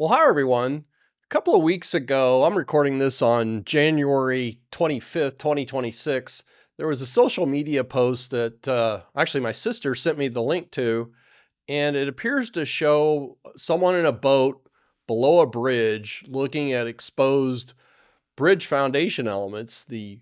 Well, hi everyone. A couple of weeks ago, I'm recording this on January 25th, 2026. There was a social media post that actually my sister sent me the link to, and it appears to show someone in a boat below a bridge looking at exposed bridge foundation elements, the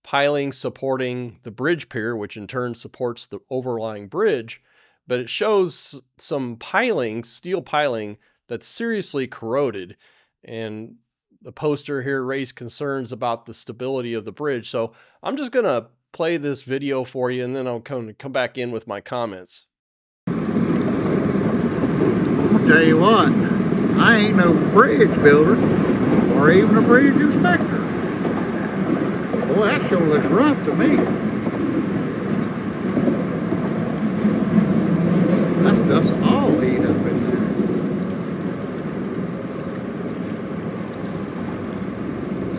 piling supporting the bridge pier, which in turn supports the overlying bridge. But it shows some piling, steel piling, that's seriously corroded. And the poster here raised concerns about the stability of the bridge. So I'm just going to play this video for you, and then I'll come back in with my comments. I'll tell you what, I ain't no bridge builder or even a bridge inspector. Boy, that sure looks rough to me. That stuff's all eat up in there.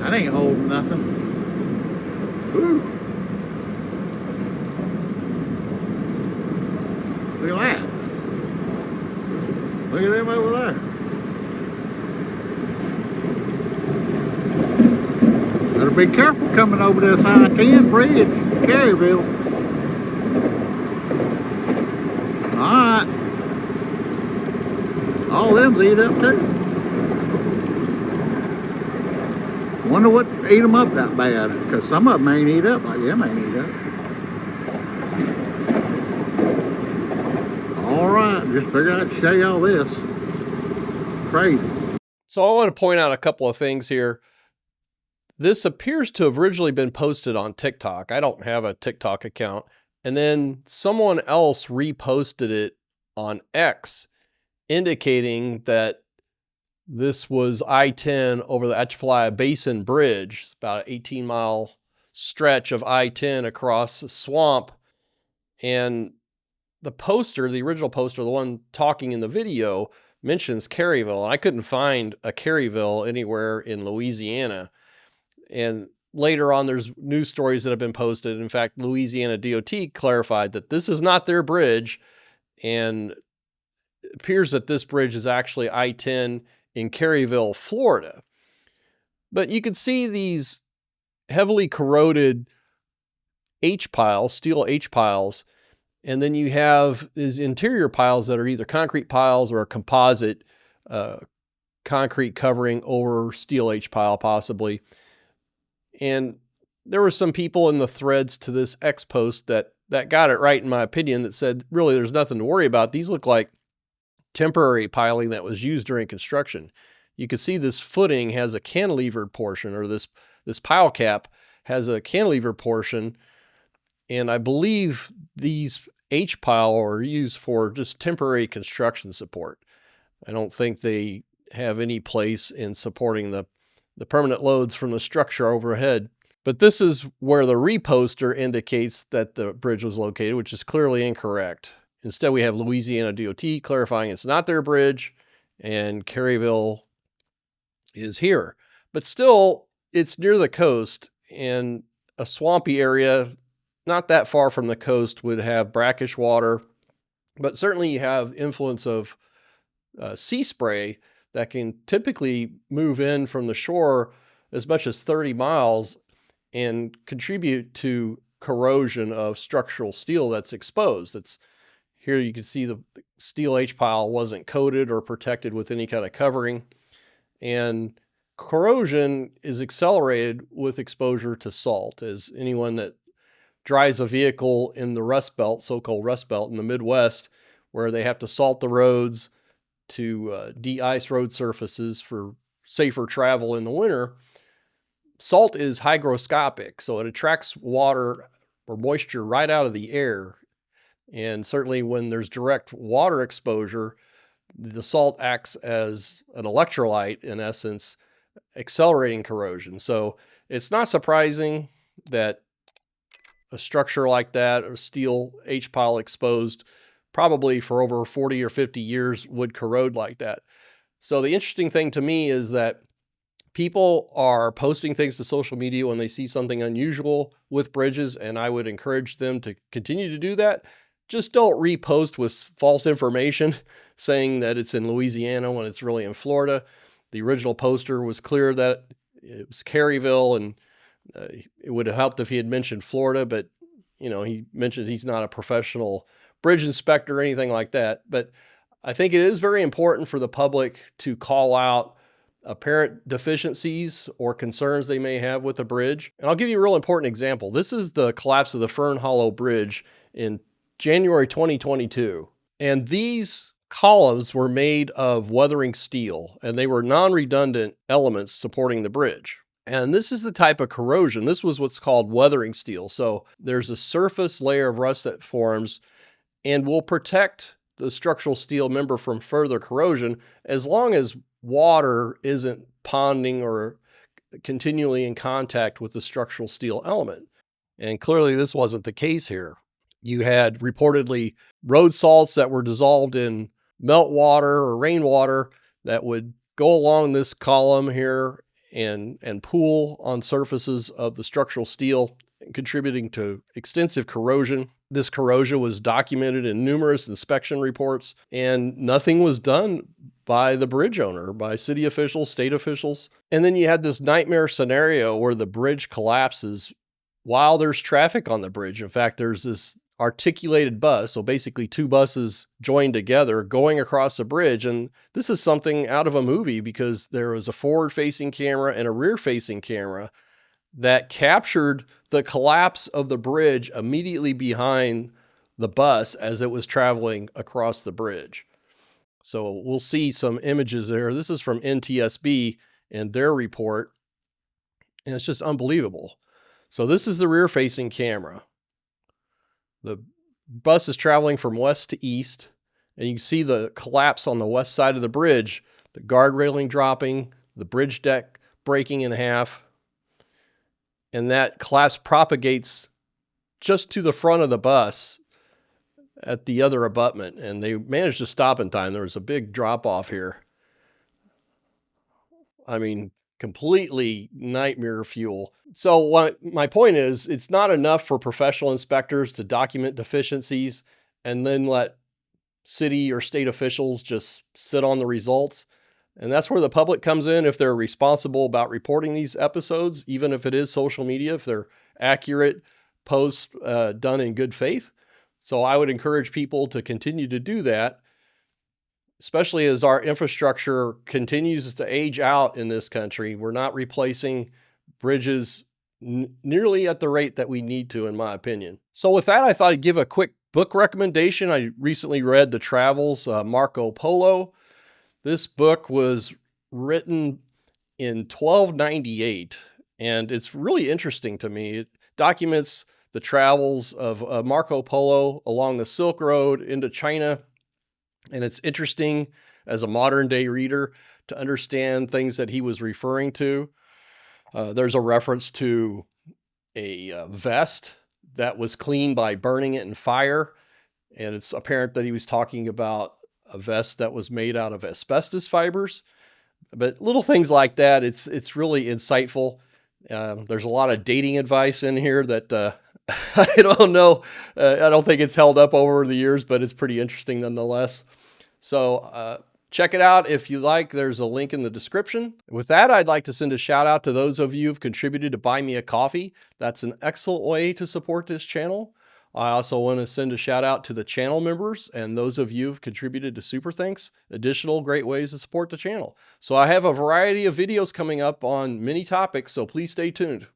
That ain't holding nothing. Ooh. Look at that. Look at them over there. Better be careful coming over this I-10 bridge, Caryville. Alright. All them's eat up too. Wonder what ate them up that bad, because some of them ain't eat up like them ain't eat up. Alright, just figured I'd show y'all this. Crazy. So I want to point out a couple of things here. This appears to have originally been posted on TikTok. I don't have a TikTok account. And then someone else reposted it on X, indicating that this was I-10 over the Atchafalaya Basin Bridge. It's about an 18-mile stretch of I-10 across a swamp. And the poster, the original poster, the one talking in the video, mentions Caryville. And I couldn't find a Caryville anywhere in Louisiana. And later on, there's news stories that have been posted. In fact, Louisiana DOT clarified that this is not their bridge. And it appears that this bridge is actually I-10 in Caryville, Florida. But you can see these heavily corroded H-piles, steel H-piles, and then you have these interior piles that are either concrete piles or a composite concrete covering over steel H-pile possibly. And there were some people in the threads to this X post that got it right, in my opinion, that said, really, there's nothing to worry about. These look like temporary piling that was used during construction. You can see this footing has a cantilevered portion, or this pile cap has a cantilevered portion. And I believe these H-pile are used for just temporary construction support. I don't think they have any place in supporting the permanent loads from the structure overhead. But this is where the reposter indicates that the bridge was located, which is clearly incorrect. Instead, we have Louisiana DOT clarifying it's not their bridge, and Caryville is here. But still, it's near the coast, and a swampy area not that far from the coast would have brackish water. But certainly you have influence of sea spray that can typically move in from the shore as much as 30 miles and contribute to corrosion of structural steel that's exposed. Here you can see the steel H-pile wasn't coated or protected with any kind of covering. And corrosion is accelerated with exposure to salt, as anyone that drives a vehicle in the Rust Belt, so-called Rust Belt in the Midwest, where they have to salt the roads to de-ice road surfaces for safer travel in the winter. Salt is hygroscopic, so it attracts water or moisture right out of the air. And certainly when there's direct water exposure, the salt acts as an electrolyte, in essence, accelerating corrosion. So it's not surprising that a structure like that, or steel H-pile exposed, probably for over 40 or 50 years would corrode like that. So the interesting thing to me is that people are posting things to social media when they see something unusual with bridges, and I would encourage them to continue to do that. just don't repost with false information saying that it's in Louisiana when it's really in Florida. The original poster was clear that it was Caryville, and it would have helped if he had mentioned Florida, but he mentioned he's not a professional bridge inspector or anything like that. But I think it is very important for the public to call out apparent deficiencies or concerns they may have with the bridge. And I'll give you a real important example. This is the collapse of the Fern Hollow Bridge in January 2022. And these columns were made of weathering steel, and they were non-redundant elements supporting the bridge. And this is the type of corrosion. This was what's called weathering steel. So there's a surface layer of rust that forms and will protect the structural steel member from further corrosion as long as water isn't ponding or continually in contact with the structural steel element. And clearly this wasn't the case here. You had reportedly road salts that were dissolved in meltwater or rainwater that would go along this column here and pool on surfaces of the structural steel, contributing to extensive corrosion. This corrosion was documented in numerous inspection reports, and nothing was done by the bridge owner, by city officials, state officials. And then you had this nightmare scenario where the bridge collapses while there's traffic on the bridge. In fact, there's this articulated bus, so basically two buses joined together going across the bridge. And this is something out of a movie, because there was a forward-facing camera and a rear-facing camera that captured the collapse of the bridge immediately behind the bus as it was traveling across the bridge. So we'll see some images there. This is from NTSB and their report, and it's just unbelievable. So this is the rear-facing camera. The bus is traveling from west to east, and you can see the collapse on the west side of the bridge, the guard railing dropping, the bridge deck breaking in half, and that collapse propagates just to the front of the bus at the other abutment, and they managed to stop in time. There was a big drop off here. I mean, completely nightmare fuel. So my point is, it's not enough for professional inspectors to document deficiencies and then let city or state officials just sit on the results. And that's where the public comes in if they're responsible about reporting these episodes, even if it is social media, if they're accurate posts done in good faith. So I would encourage people to continue to do that, especially as our infrastructure continues to age out in this country. We're not replacing bridges nearly at the rate that we need to, in my opinion. So with that, I thought I'd give a quick book recommendation. I recently read The Travels, Marco Polo. This book was written in 1298, and it's really interesting to me. It documents the travels of Marco Polo along the Silk Road into China. And it's interesting as a modern day reader to understand things that he was referring to. There's a reference to a vest that was cleaned by burning it in fire. And it's apparent that he was talking about a vest that was made out of asbestos fibers. But little things like that, it's really insightful. There's a lot of dating advice in here that I don't know. I don't think it's held up over the years, but it's pretty interesting nonetheless. So check it out if you like. There's a link in the description. With that, I'd like to send a shout out to those of you who've contributed to Buy Me a Coffee. That's an excellent way to support this channel. I also want to send a shout out to the channel members and those of you who've contributed to Super Thanks, additional great ways to support the channel. So I have a variety of videos coming up on many topics, so please stay tuned.